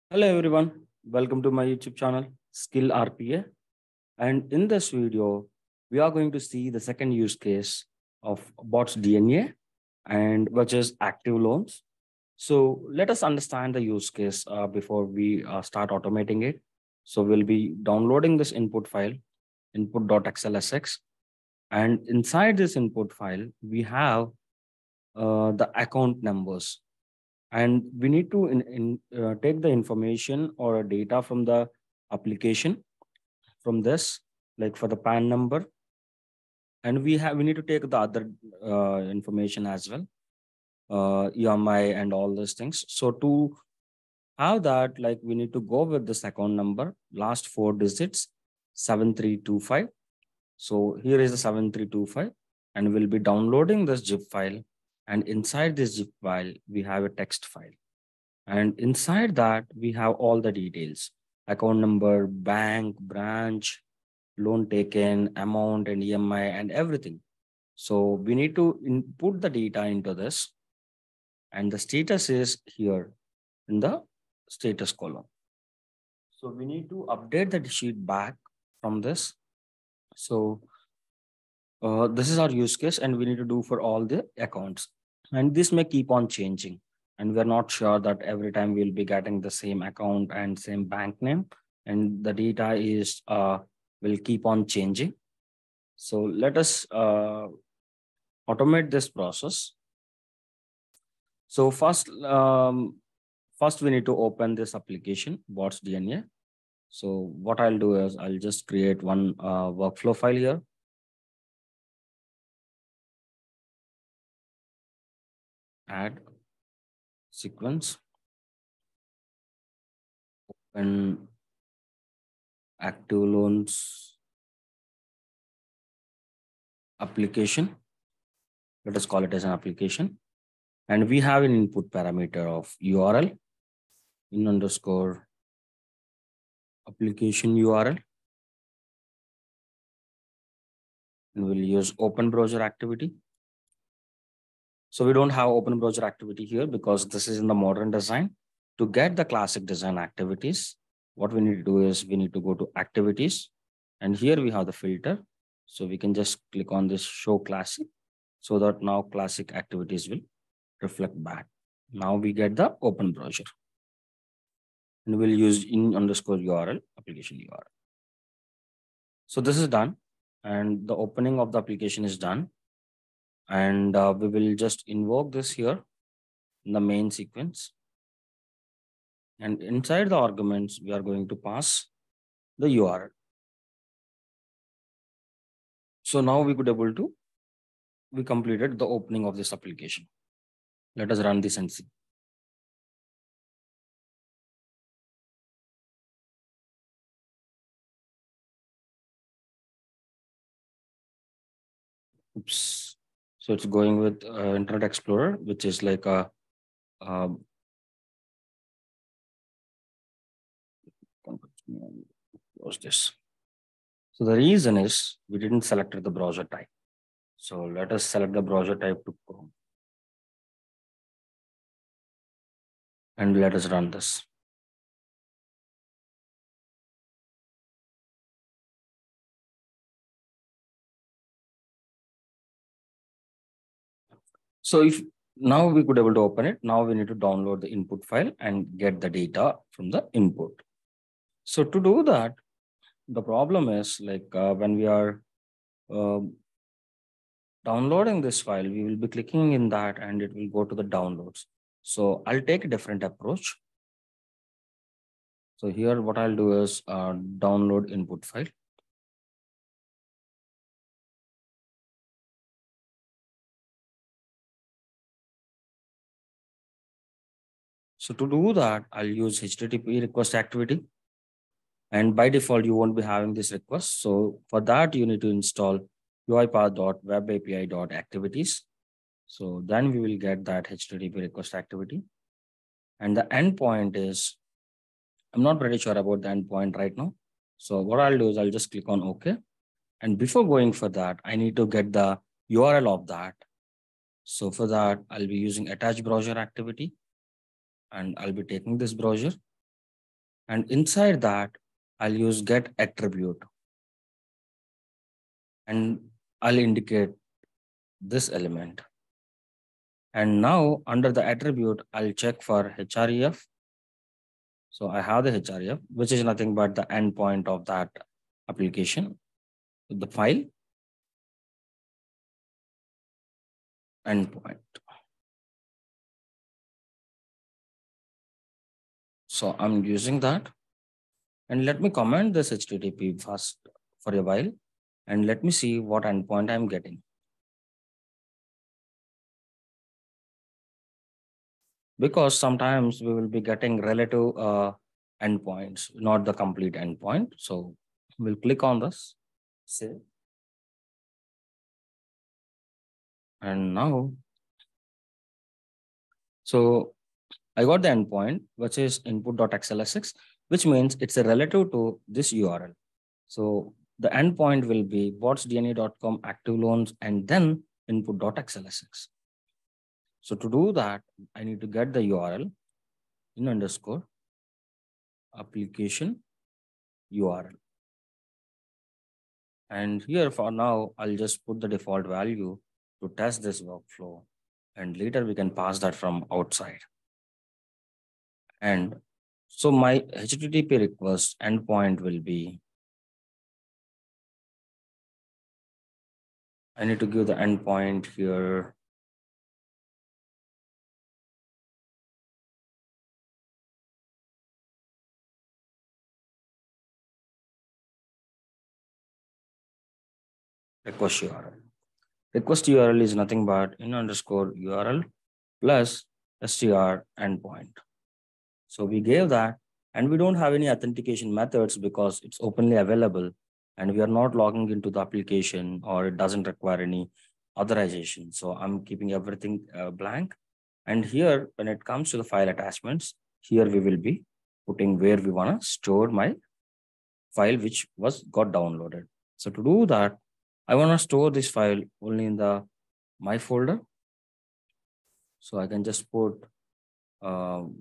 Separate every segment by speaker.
Speaker 1: Hello everyone, welcome to my YouTube channel Skill RPA, and in this video we are going to see the second use case of BotsDNA and which is active loans. So let us understand the use case before we start automating it. So we'll be downloading this input file input.xlsx, and inside this input file we have the account numbers, and we need to take the information or data from the application from this, like for the PAN number, and we need to take the other information as well, EMI and all those things. So to have that, like we need to go with this account number, last four digits, 7325. So here is the 7325, and we'll be downloading this zip file. And inside this zip file, we have a text file. And inside that, we have all the details: account number, bank, branch, loan taken, amount, and EMI, and everything. So we need to input the data into this. And the status is here in the status column. So we need to update the sheet back from this. So this is our use case, and we need to do for all the accounts. And this may keep on changing. And we're not sure that every time we'll be getting the same account and same bank name. And the data is will keep on changing. So let us automate this process. So first we need to open this application, BotsDNA. So what I'll do is I'll just create one workflow file here. Add sequence, open active loans application. Let us call it as an application. And we have an input parameter of URL in underscore application URL. And we'll use open browser activity. So we don't have open browser activity here because this is in the modern design. To get the classic design activities, what we need to do is we need to go to activities, and here we have the filter. So we can just click on this show classic, so that now classic activities will reflect back. Now we get the open browser, and we'll use in underscore URL application URL. So this is done, and the opening of the application is done. And we will just invoke this here in the main sequence. And inside the arguments, we are going to pass the URL. So now we completed the opening of this application. Let us run this and see. Oops. So it's going with Internet Explorer, which is like a close this. So the reason is we didn't select the browser type. So let us select the browser type to Chrome. And let us run this. So if now we could able to open it, now we need to download the input file and get the data from the input. So to do that, the problem is like when we are downloading this file, we will be clicking in that and it will go to the downloads. So I'll take a different approach. So here what I'll do is download input file. So to do that, I'll use HTTP request activity. And by default, you won't be having this request. So for that, you need to install UiPath.webapi.activities. So then we will get that HTTP request activity. And the endpoint is, I'm not pretty sure about the endpoint right now. So what I'll do is I'll just click on OK. And before going for that, I need to get the URL of that. So for that, I'll be using attach browser activity. And I'll be taking this browser. And inside that, I'll use get attribute and I'll indicate this element. And now under the attribute, I'll check for href. So I have the href, which is nothing but the endpoint of that application, the file endpoint. So I'm using that. And let me comment this HTTP first for a while. And let me see what endpoint I'm getting. Because sometimes we will be getting relative endpoints, not the complete endpoint. So we'll click on this, save. And now, so I got the endpoint, which is input.xlsx, which means it's a relative to this URL. So the endpoint will be botsdna.com active loans and then input.xlsx. So to do that, I need to get the URL in underscore application URL. And here for now, I'll just put the default value to test this workflow. And later we can pass that from outside. And so my HTTP request endpoint will be, I need to give the endpoint here. Request URL. Request URL is nothing but in underscore URL plus str endpoint. So we gave that, and we don't have any authentication methods because it's openly available and we are not logging into the application or it doesn't require any authorization. So I'm keeping everything blank. And here, when it comes to the file attachments, here we will be putting where we want to store my file, which got downloaded. So to do that, I want to store this file only in the my folder. So I can just put file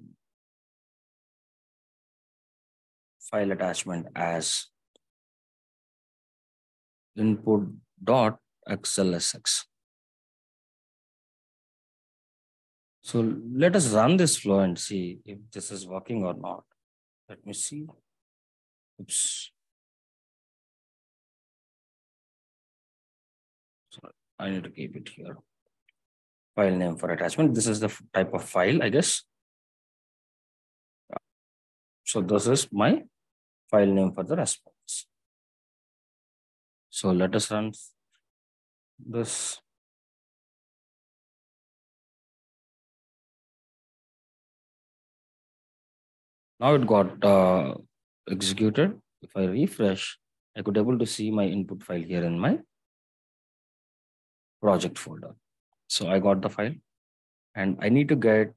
Speaker 1: attachment as input.xlsx. So let us run this flow and see if this is working or not. Let me see. Oops. So I need to keep it here. File name for attachment. This is the type of file, I guess. So this is my file name for the response. So let us run this. Now it got executed. If I refresh, I could able to see my input file here in my project folder. So I got the file and I need to get,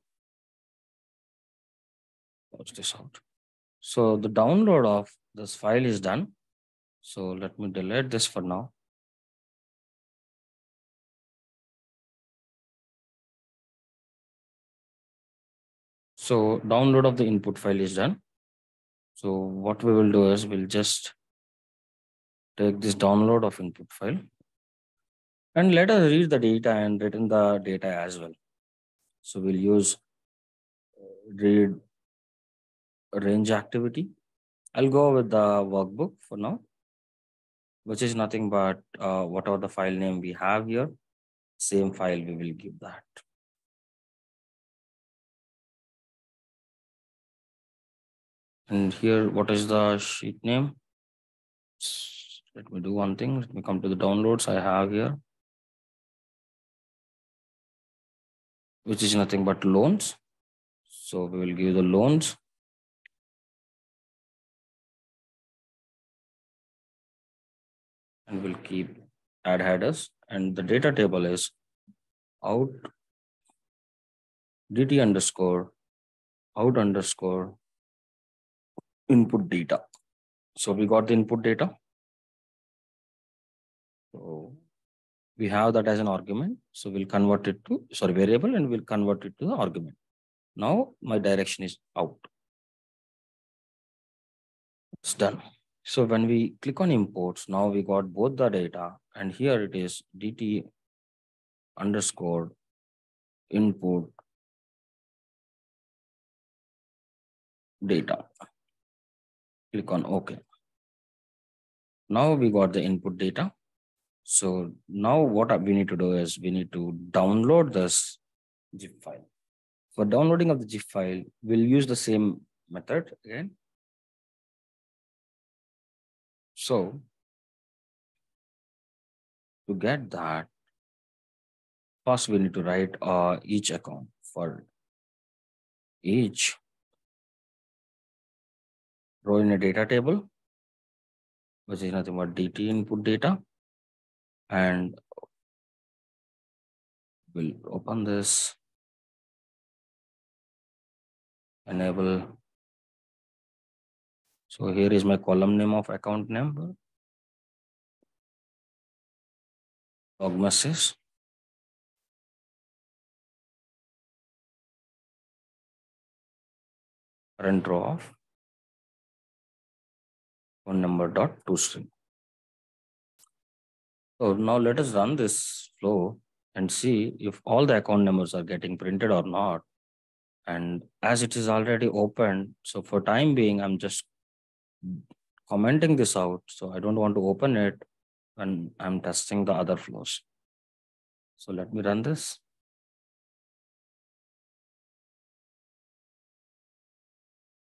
Speaker 1: watch this out. So the download of this file is done. So let me delete this for now. So download of the input file is done. So what we will do is we'll just take this download of input file and let us read the data and return the data as well. So we'll use read range activity. I'll go with the workbook for now, which is nothing but whatever the file name we have here, same file we will give that. And here, what is the sheet name? Let me do one thing. Let me come to the downloads I have here, which is nothing but loans. So we will give the loans. And we'll keep add headers. And the data table is out dt underscore out underscore input data. So we got the input data. So we have that as an argument. So we'll convert it to, variable, and we'll convert it to the argument. Now my direction is out. It's done. So when we click on imports, now we got both the data, and here it is dt underscore input data. Click on OK. Now we got the input data. So now what we need to do is we need to download this zip file. For downloading of the zip file, we'll use the same method again. So to get that, first we need to write each account. For each row in a data table, which is nothing but dt input data. And we'll open this, enable. So here is my column name of account number, log message, current row of phone number dot toString. So now let us run this flow and see if all the account numbers are getting printed or not. And as it is already opened, so for time being, I'm just commenting this out. So I don't want to open it when I'm testing the other flows. So let me run this.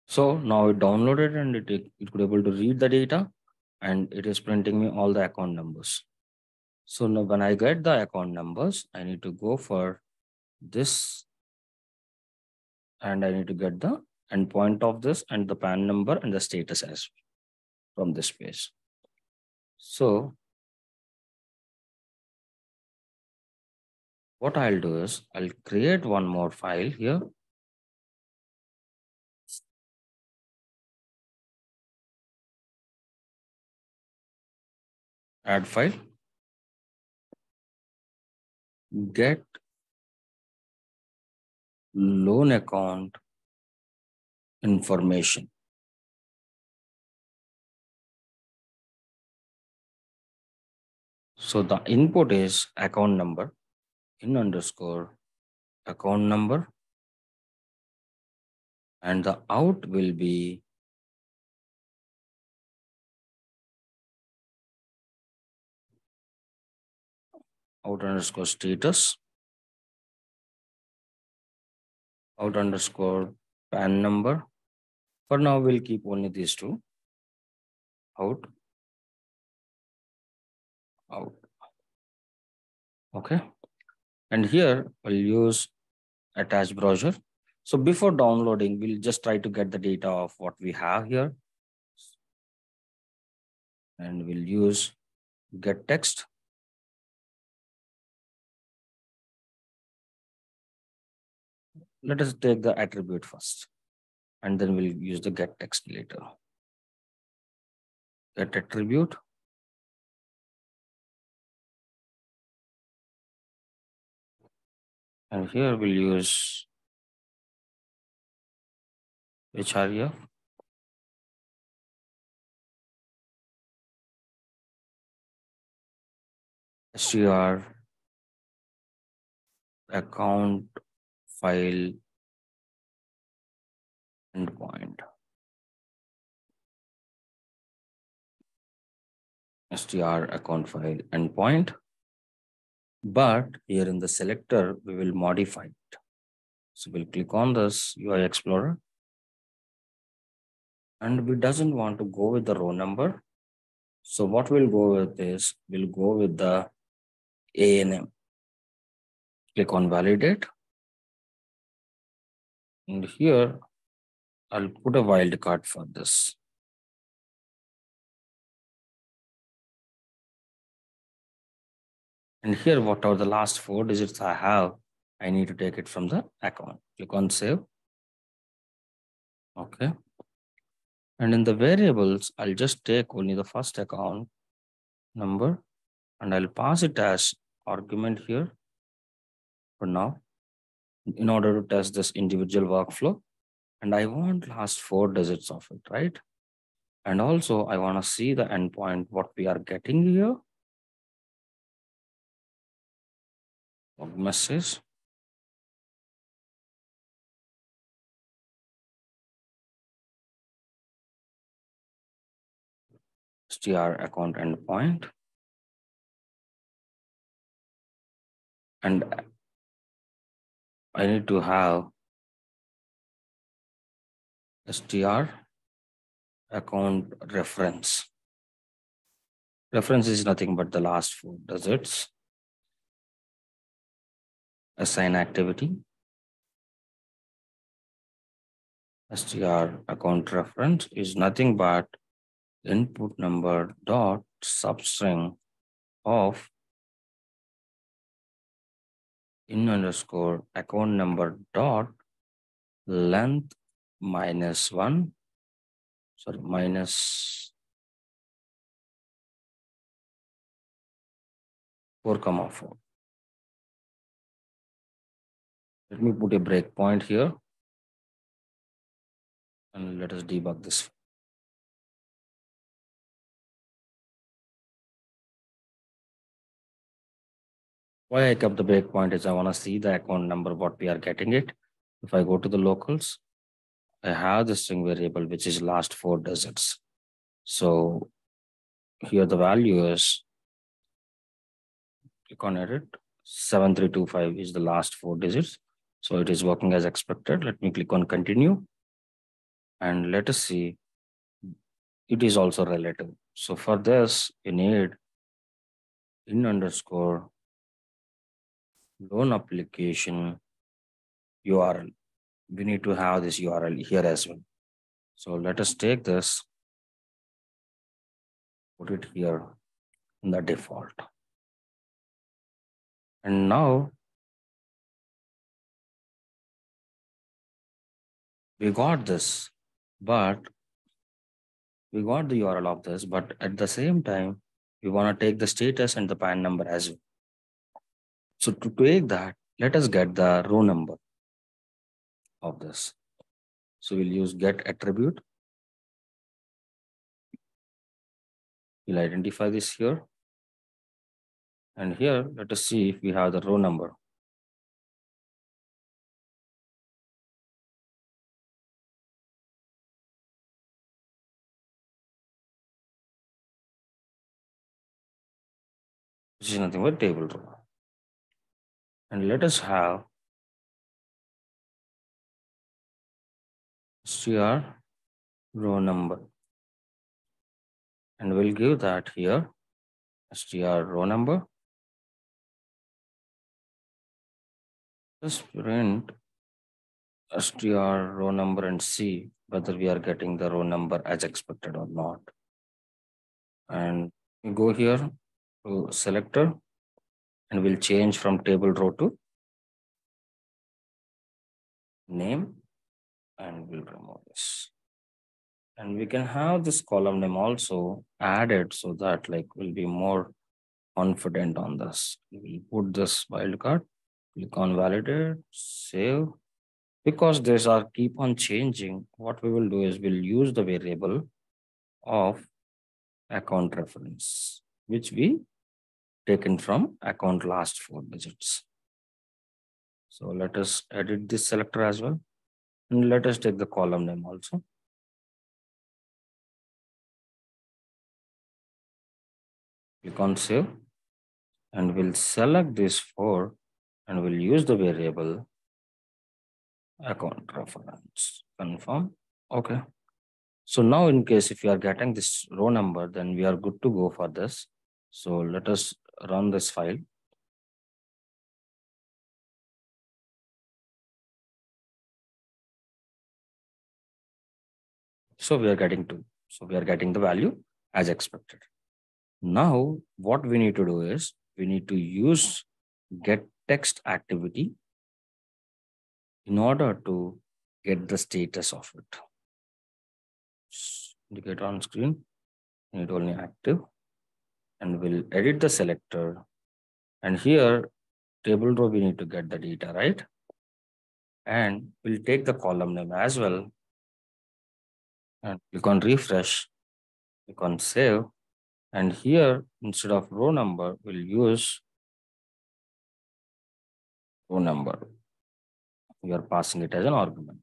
Speaker 1: So now it downloaded and it could able to read the data, and it is printing me all the account numbers. So now when I get the account numbers, I need to go for this, and I need to get the endpoint of this and the PAN number and the status as from this page. So what I'll do is I'll create one more file here. Add file, get loan account information. So the input is account number in underscore account number, and the out will be out underscore status, out underscore PAN number. For now, we'll keep only these two. Out, out. Okay. And here we'll use attach browser. So before downloading, we'll just try to get the data of what we have here. And we'll use get text. Let us take the attribute first, and then we'll use the get text later. Get attribute. And here we'll use href. str account file endpoint. str account file endpoint. But here in the selector, we will modify it. So we'll click on this UI Explorer. And we doesn't want to go with the row number. So what we'll go with is, we'll go with the ANM. Click on validate. And here, I'll put a wildcard for this. And here, what are the last 4 digits I have, I need to take it from the account. Click on save. Okay. And in the variables, I'll just take only the first account number, and I'll pass it as argument here for now, in order to test this individual workflow. And I want last 4 digits of it, right? And also I want to see the endpoint, what we are getting here. Log message. Str account endpoint. And I need to have str account reference. Reference is nothing but the last four digits. Assign activity. Str account reference is nothing but input number dot substring of in underscore account number dot length minus 1, sorry, minus 4,4. Let me put a breakpoint here and let us debug this. Why I kept the breakpoint is I want to see the account number, what we are getting it. If I go to the locals, I have the string variable, which is last four digits. So here the value is, click on edit, 7325 is the last four digits. So it is working as expected. Let me click on continue. And let us see, it is also relative. So for this, you need in underscore loan application URL. We need to have this URL here as well. So let us take this, put it here in the default. And now we got this, but we got the URL of this, but at the same time, we want to take the status and the PAN number as well. So to take that, let us get the row number of this. So we'll use get attribute. We'll identify this here. And here, let us see if we have the row number. Which is nothing but table row. And let us have str row number. And we'll give that here str row number. Just print str row number and see whether we are getting the row number as expected or not. And we go here to selector and we'll change from table row to name and we'll remove this. And we can have this column name also added so that like we'll be more confident on this. We'll put this wildcard, click on validate, save. Because these are keep on changing, what we will do is we'll use the variable of account reference, which we taken from account last four digits. So let us edit this selector as well. And let us take the column name also. Click on save. And we'll select this four and we'll use the variable account reference. Confirm. Okay. So now in case if you are getting this row number, then we are good to go for this. So let us run this file. So we are getting two. So we are getting the value as expected. Now what we need to do is we need to use get text activity in order to get the status of it. Indicate on screen, need only active, and we'll edit the selector. And here, table row, we need to get the data, right? And we'll take the column name as well and click on refresh. Click on save. And here, instead of row number, we'll use row number. We are passing it as an argument.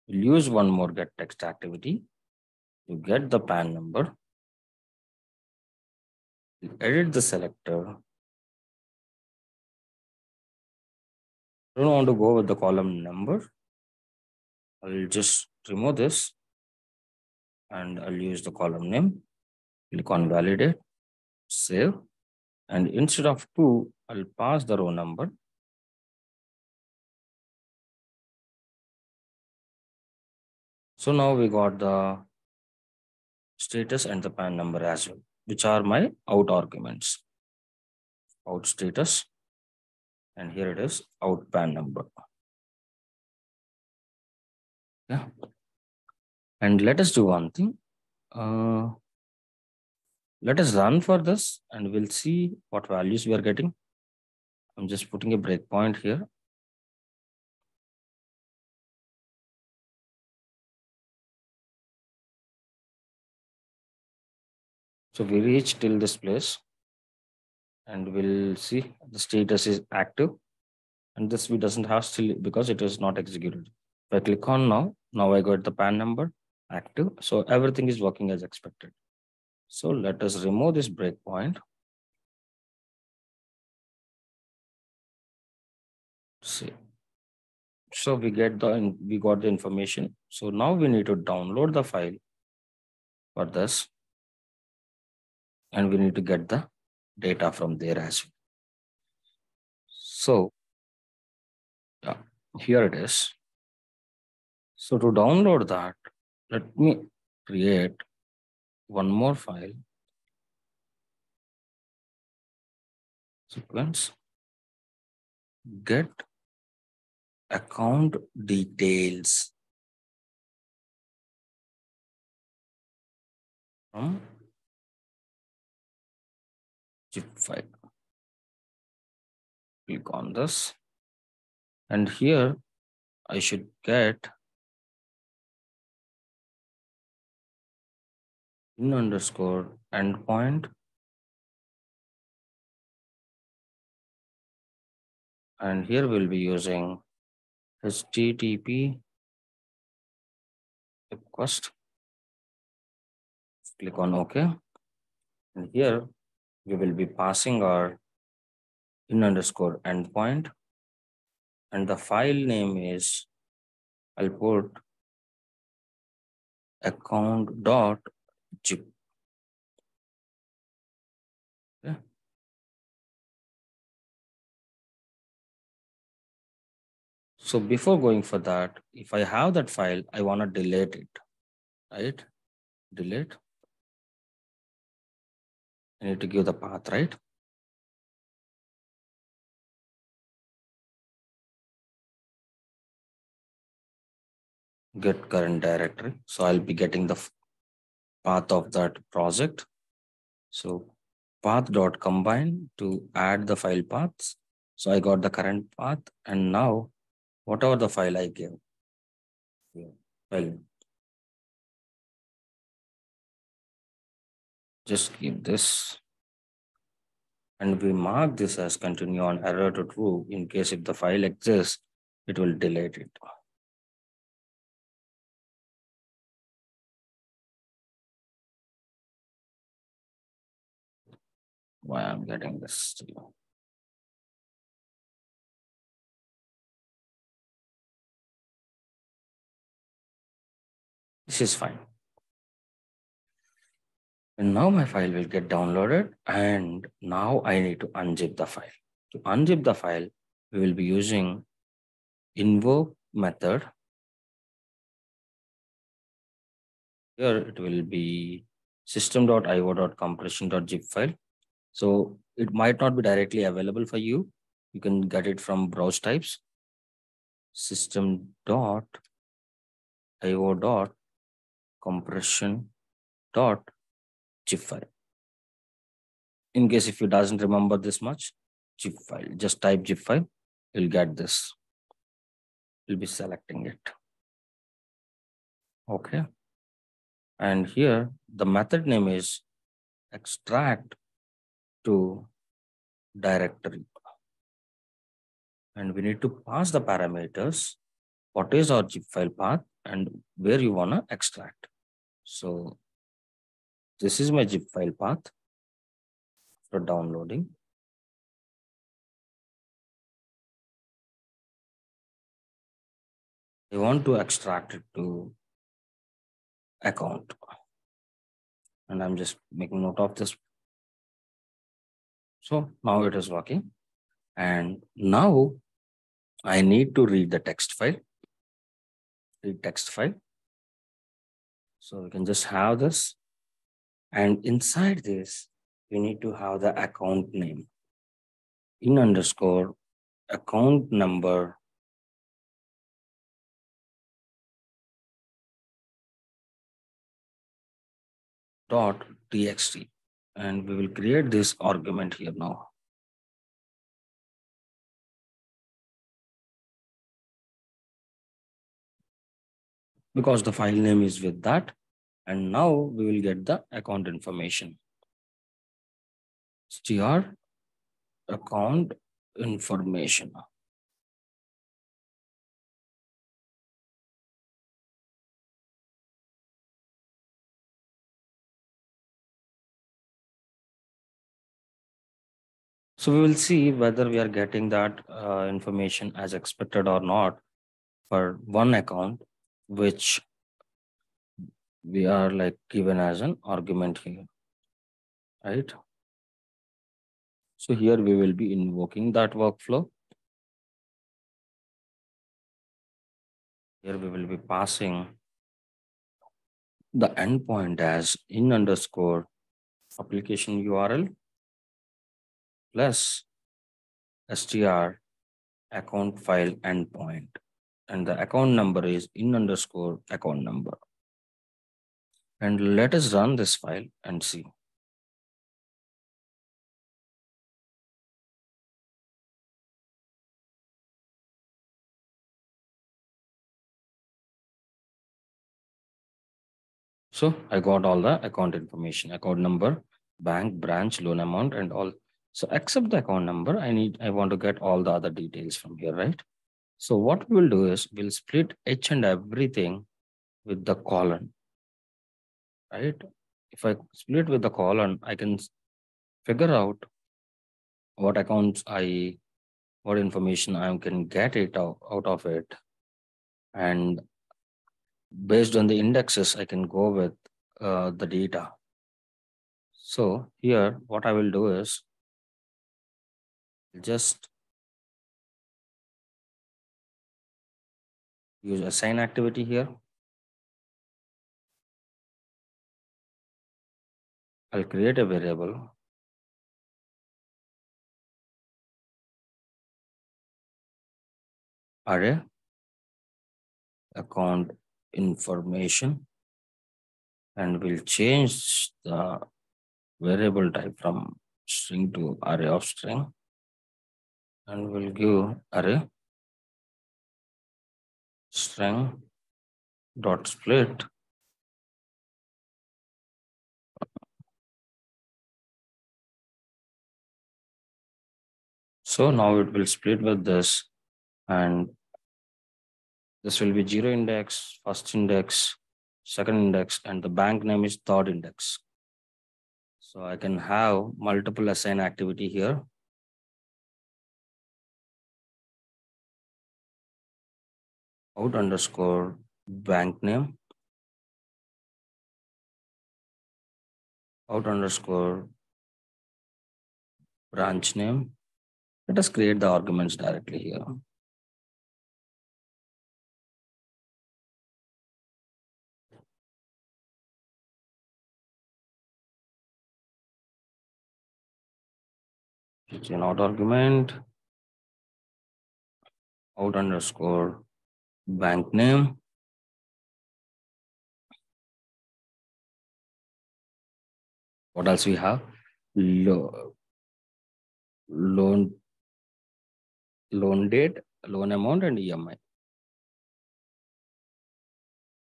Speaker 1: We'll use one more get text activity to get the PAN number. We'll edit the selector. I don't want to go with the column number. I'll just remove this and I'll use the column name. Click on validate, save. And instead of 2, I'll pass the row number. So now we got the status and the PAN number as well, which are my out arguments. Out status. And here it is, out PAN number. Yeah. And let us do one thing. Let us run for this and we'll see what values we are getting. I'm just putting a breakpoint here. So we reach till this place and we'll see the status is active. And this we doesn't have still because it is not executed. If I click on now I got the PAN number active. So everything is working as expected. So let us remove this breakpoint. See. So we got the information. So now we need to download the file for this. And we need to get the data from there as well. So yeah, here it is. So to download that, let me create one more file. Sequence get account details from zip file. Click on this. And here I should get in underscore endpoint. And here we'll be using HTTP request. Click on OK. And here we will be passing our in underscore endpoint. And the file name is, I'll put account.zip. Okay. So before going for that, if I have that file, I want to delete it, right? Delete. I need to give the path, right? Get current directory. So I'll be getting the path of that project. So path.combine to add the file paths. So I got the current path and now whatever the file I give. Well, just keep this. And we mark this as continue on error to true in case if the file exists, it will delete it. Why I'm getting this still. This is fine. And now my file will get downloaded and now I need to unzip the file. To unzip the file, we will be using invoke method. Here it will be system.io.compression.zip file. So it might not be directly available for you. You can get it from browse types. System.io.compression.zip file. In case if you doesn't remember this much, zip file, just type zip file, you'll get this. You'll be selecting it. Okay. And here the method name is extract to directory. And we need to pass the parameters. What is our zip file path and where you want to extract. So this is my zip file path for downloading. I want to extract it to account. And I'm just making note of this. So now it is working. And now I need to read the text file. Read text file. So we can just have this. And inside this, we need to have the account name. In underscore account number dot txt. And we will create this argument here now. Because the file name is with that. And now we will get the account information. str account information. So we will see whether we are getting that information as expected or not for one account, which we are like given as an argument here, right? So here we will be invoking that workflow. Here we will be passing the endpoint as in underscore application URL plus str account file endpoint. And the account number is in underscore account number. And let us run this file and see. So I got all the account information, account number, bank, branch, loan amount, and all. So except the account number, I want to get all the other details from here, right? So what we'll do is we'll split each and everything with the colon, right? If I split with the colon, I can figure out what accounts what information I can get out of it. And based on the indexes, I can go with the data. So here, what I will do is just use assign activity here. I'll create a variable. Array account information, and we'll change the variable type from string to array of string, and we'll give array string dot split. So now it will split with this, and this will be 0 index, first index, second index, and the bank name is third index. So I can have multiple assign activity here. Out underscore bank name, out underscore branch name. Let us create the arguments directly here. It's an out argument, out underscore bank name. What else we have? Loan date, loan amount, and EMI.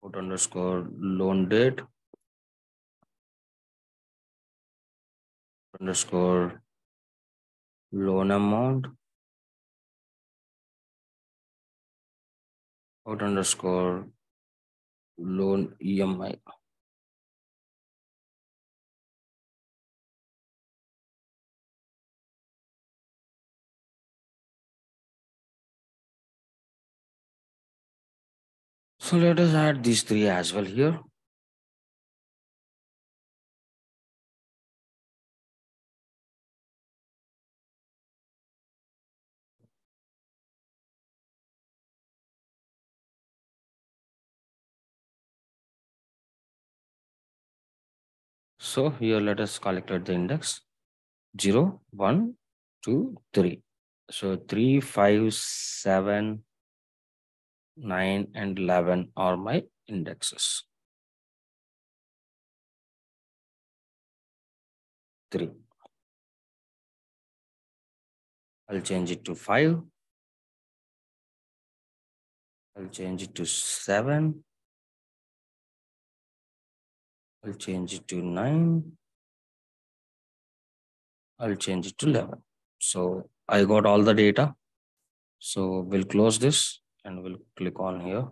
Speaker 1: Out underscore loan date, underscore loan amount out underscore loan EMI. So let us add these three as well here. So here let us calculate the index 0, 1, 2, 3. So 3, 5, 7, 9, and 11 are my indexes. 3. I'll change it to 5. I'll change it to 7. I'll change it to 9. I'll change it to 11. So I got all the data. So we'll close this and we'll click on here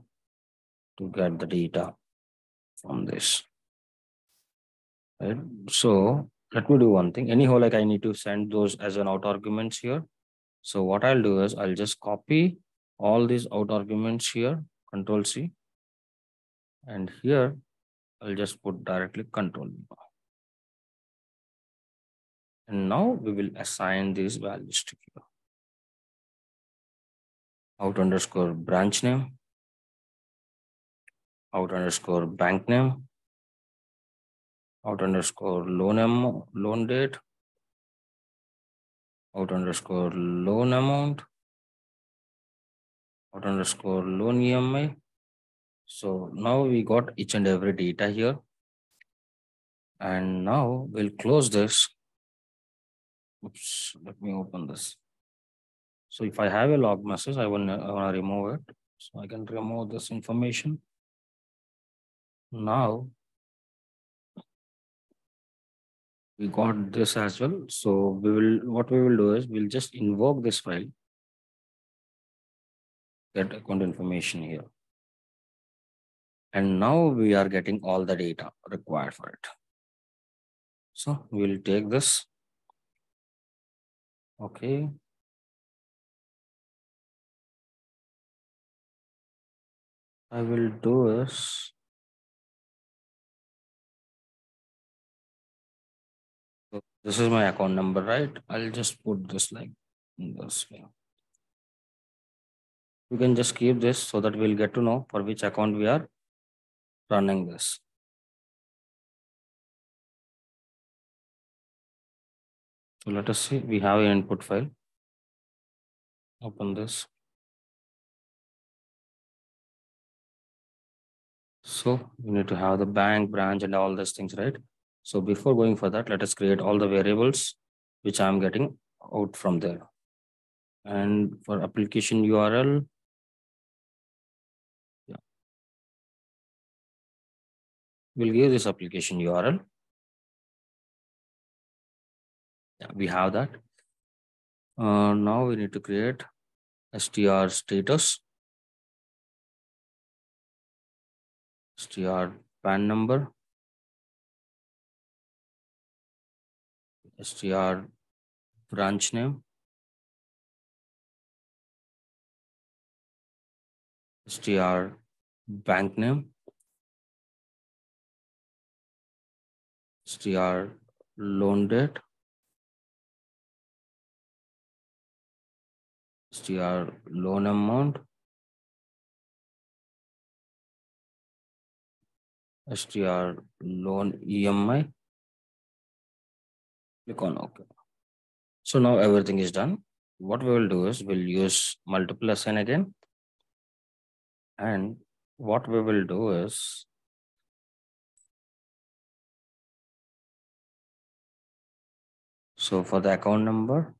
Speaker 1: to get the data from this. Right. So let me do one thing. Anyhow, like I need to send those as an out arguments here. So what I'll do is I'll just copy all these out arguments here, Control C. And here I'll just put directly Control V. And now we will assign these values to here. Out underscore branch name, out underscore bank name, out underscore loan date, out underscore loan amount, out underscore loan EMI. So now we got each and every data here. And now we'll close this. Oops, let me open this. So if I have a log message, I want to remove it. So I can remove this information. Now we got this as well. So what we will do is we'll just invoke this file, get account information here. And now we are getting all the data required for it. So we'll take this. Okay. I will do is, so this is my account number, right? I'll just put this like this way. You can just keep this so that we'll get to know for which account we are running this. So let us see, we have an input file. Open this. So we need to have the bank, branch, and all these things, right? So before going for that, let us create all the variables which I'm getting out from there. And for application URL, yeah, we'll give this application URL. Yeah, we have that. Now we need to create str status, str PAN number, str branch name, str bank name, str loan date, str loan amount, str loan EMI. Click on OK. So now everything is done. What we will do is we'll use multiple assign again. And what we will do is so for the account number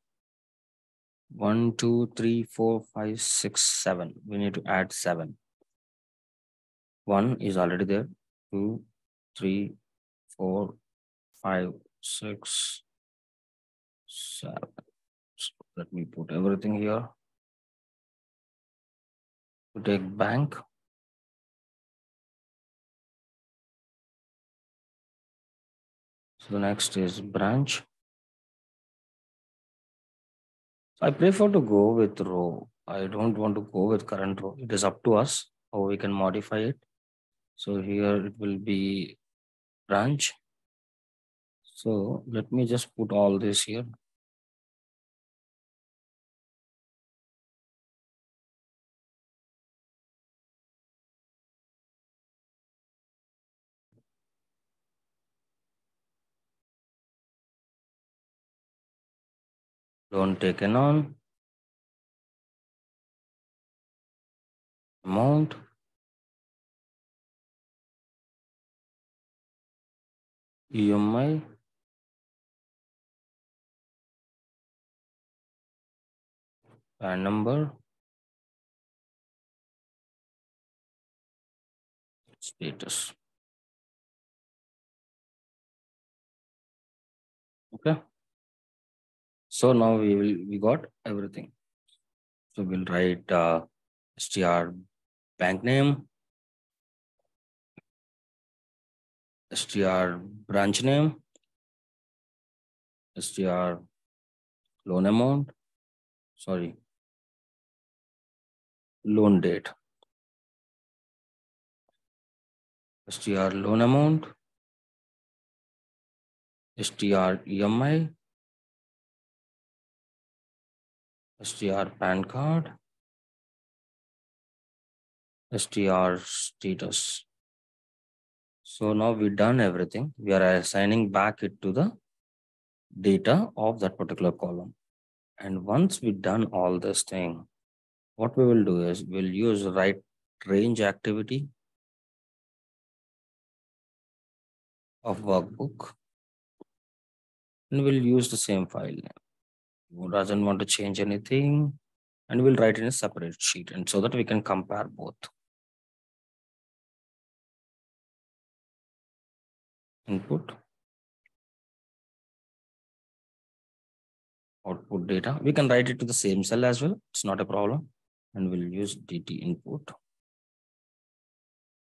Speaker 1: 1, 2, 3, 4, 5, 6, 7, we need to add 7. 1 is already there. 2, 3, 4, 5, 6, 7. So let me put everything here. To take bank. So the next is branch. So I prefer to go with row. I don't want to go with current row. It is up to us how we can modify it. So here it will be branch. So let me just put all this here. Loan taken on, amount, EMI, PAN number, status. Okay. So now we got everything. So we'll write STR bank name, STR branch name, STR loan amount, sorry, loan date, STR loan amount, STR EMI, STR PAN card, STR status. So now we've done everything. We are assigning back it to the data of that particular column. And once we've done all this thing, what we will do is we'll use write range activity of workbook, and we'll use the same file name. Who doesn't want to change anything, and we'll write in a separate sheet, and so that we can compare both. Input, output data. We can write it to the same cell as well. It's not a problem. And we'll use DT input.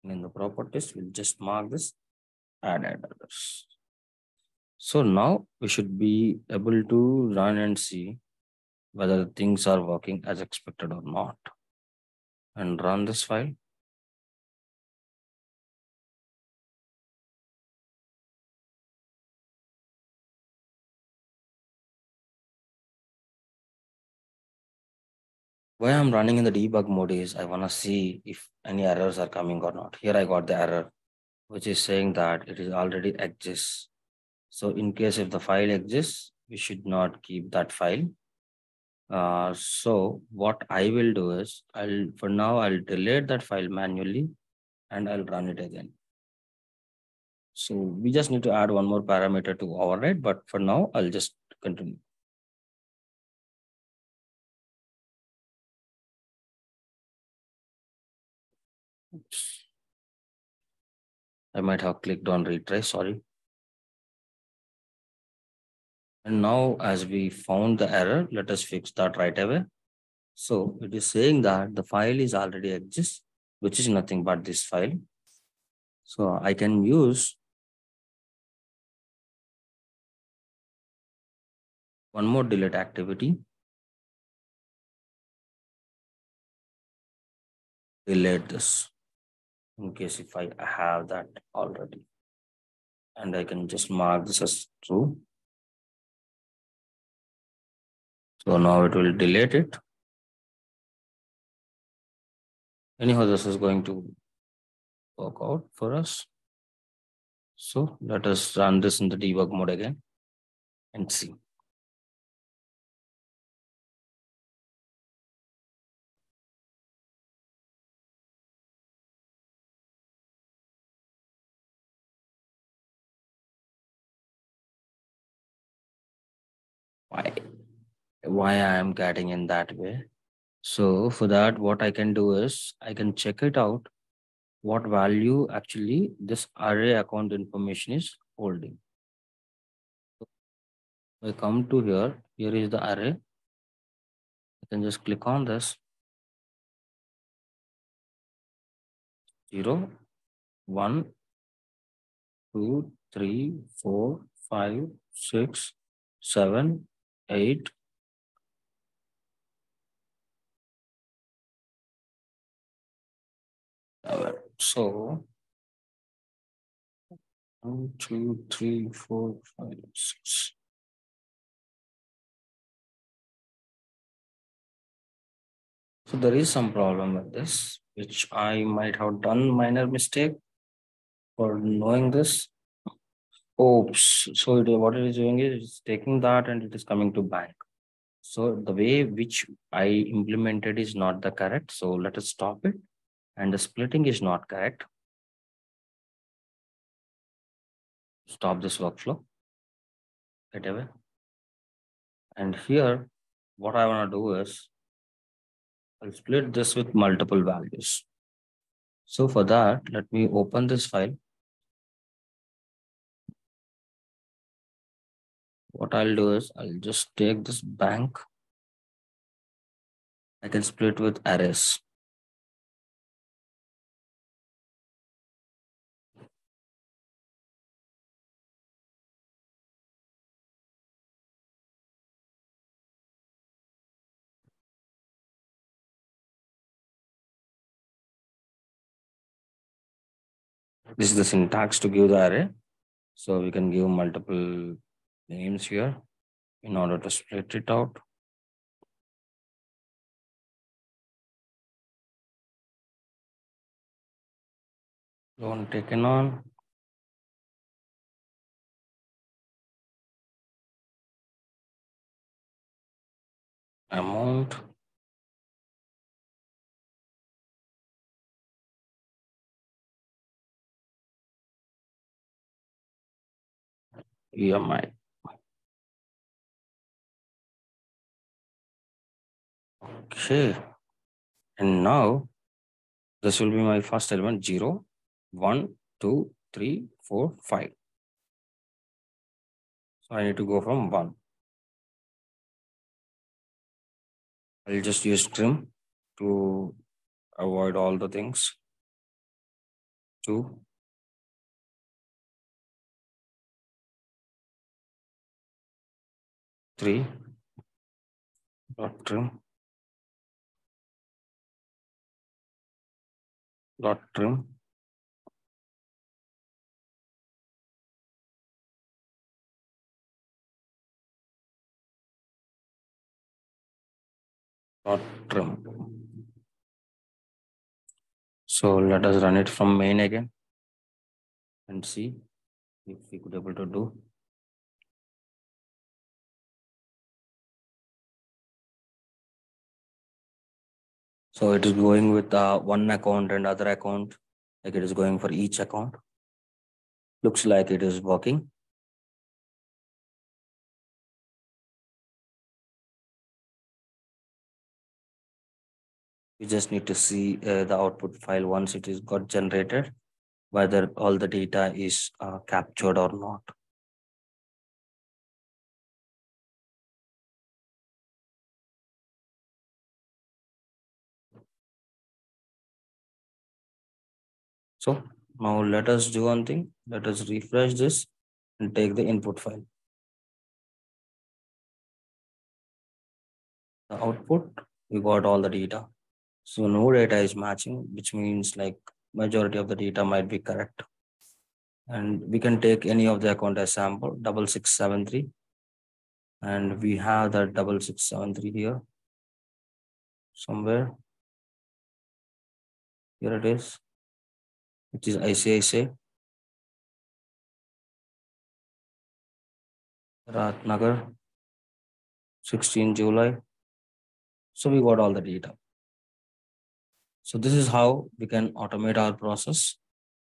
Speaker 1: And in the properties, we'll just mark this add address. So now we should be able to run and see whether things are working as expected or not. And run this file. Why I'm running in the debug mode is I want to see if any errors are coming or not. Here I got the error, which is saying that it is already exists. So in case if the file exists, we should not keep that file. So what I will do is for now I'll delete that file manually and I'll run it again. So we just need to add one more parameter to override, but for now I'll just continue. Oops. I might have clicked on retry, sorry. And now as we found the error, let us fix that right away. So it is saying that the file is already exists, which is nothing but this file. So I can use one more delete activity. Delete this in case if I have that already. And I can just mark this as true. So now it will delete it. Anyhow, this is going to work out for us. So let us run this in the debug mode again and see. Why I am getting in that way. So for that, what I can do is I can check it out what value actually this array account information is holding. I come to here. Here is the array. I can just click on this. 0, 1, 2, 3, 4, 5, 6, 7, 8. So 1, 2, 3, 4, 5, 6. So there is some problem with this, which I might have done minor mistake for knowing this. Oops. So what it is doing is it's taking that and it is coming to bank. So the way which I implemented is not the correct. So let us stop it. And the splitting is not correct. Stop this workflow. Right away. And here, what I want to do is I'll split this with multiple values. So for that, let me open this file. What I'll do is I'll just take this bank. I can split with arrays. This is the syntax to give the array. So we can give multiple names here in order to split it out. Loan taken on. Amount. EMI. Okay. And now this will be my first element 0, 1, 2, 3, 4, 5. So I need to go from 1. I'll just use trim to avoid all the things. 2, 3, dot trim, dot trim, dot trim. So let us run it from main again and see if we could able to do. So it is going with one account and other account, like it is going for each account. Looks like it is working. We just need to see the output file once it is got generated, whether all the data is captured or not. So now let us do one thing. Let us refresh this and take the input file. The output, we got all the data. So no data is matching, which means like majority of the data might be correct. And we can take any of the account as sample, 6673. And we have that 6673 here somewhere. Here it is, which is ICICI, Ratnagar, 16 July. So we got all the data. So this is how we can automate our process.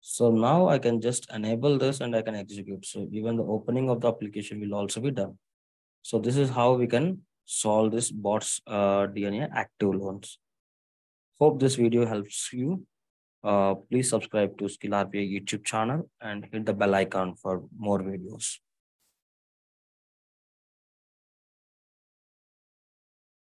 Speaker 1: So now I can just enable this and I can execute. So even the opening of the application will also be done. So this is how we can solve this bots DNA active loans. Hope this video helps you. Please subscribe to Skill RPA YouTube channel and hit the bell icon for more videos.